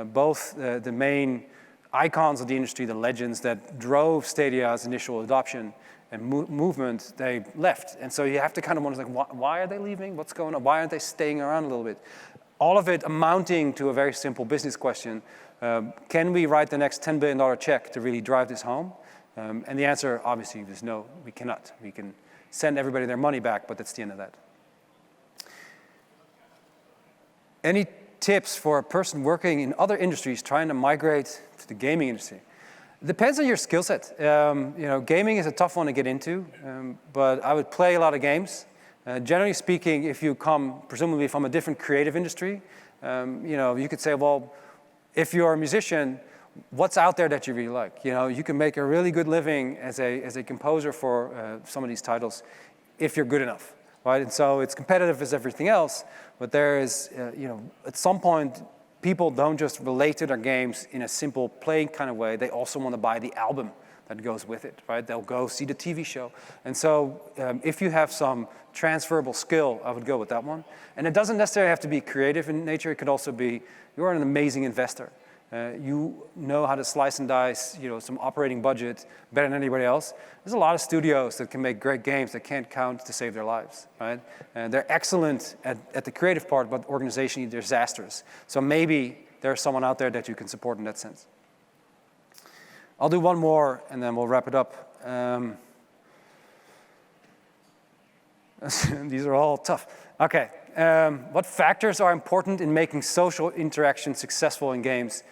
Both the main icons of the industry, the legends that drove Stadia's initial adoption and movement, they left. And so you have to kind of wonder, like, why are they leaving? What's going on? Why aren't they staying around a little bit? All of it amounting to a very simple business question. Can we write the next $10 billion check to really drive this home? And the answer, obviously, is no, we cannot. We can send everybody their money back, but that's the end of that. Any tips for a person working in other industries trying to migrate to the gaming industry? It depends on your skill set. Gaming is a tough one to get into, but I would play a lot of games. Generally speaking, if you come presumably from a different creative industry, you could say, well, if you're a musician, what's out there that you really like? You can make a really good living as a composer for some of these titles if you're good enough, right? And so it's competitive as everything else, but there is, at some point, people don't just relate to their games in a simple play kind of way. They also want to buy the album that goes with it, right? They'll go see the TV show. And so if you have some transferable skill, I would go with that one. And it doesn't necessarily have to be creative in nature. It could also be, you're an amazing investor. You know how to slice and dice, some operating budget better than anybody else. There's a lot of studios that can make great games that can't count to save their lives, right? And they're excellent at the creative part, but organizationally they're disastrous. So maybe there's someone out there that you can support in that sense. I'll do one more, and then we'll wrap it up. These are all tough. Okay, what factors are important in making social interaction successful in games?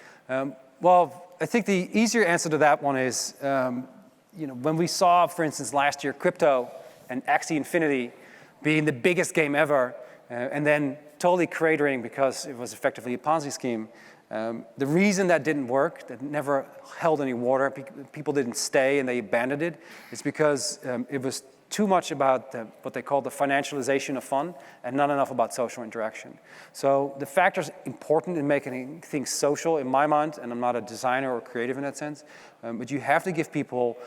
Well, I think the easier answer to that one is, when we saw, for instance, last year, crypto and Axie Infinity being the biggest game ever, and then totally cratering because it was effectively a Ponzi scheme. The reason that didn't work, that never held any water, people didn't stay and they abandoned it, is because it was too much about what they call the financialization of fun and not enough about social interaction. So the factors important in making things social, in my mind, and I'm not a designer or creative in that sense, but you have to give people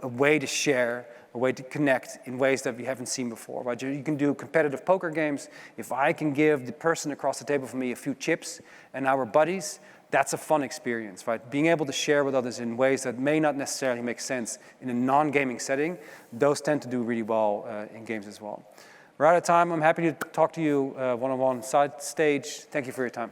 a way to share, a way to connect in ways that we haven't seen before. Right? You can do competitive poker games. If I can give the person across the table from me a few chips and now we're buddies, that's a fun experience, right? Being able to share with others in ways that may not necessarily make sense in a non-gaming setting, those tend to do really well in games as well. We're out of time. I'm happy to talk to you one-on-one side stage. Thank you for your time.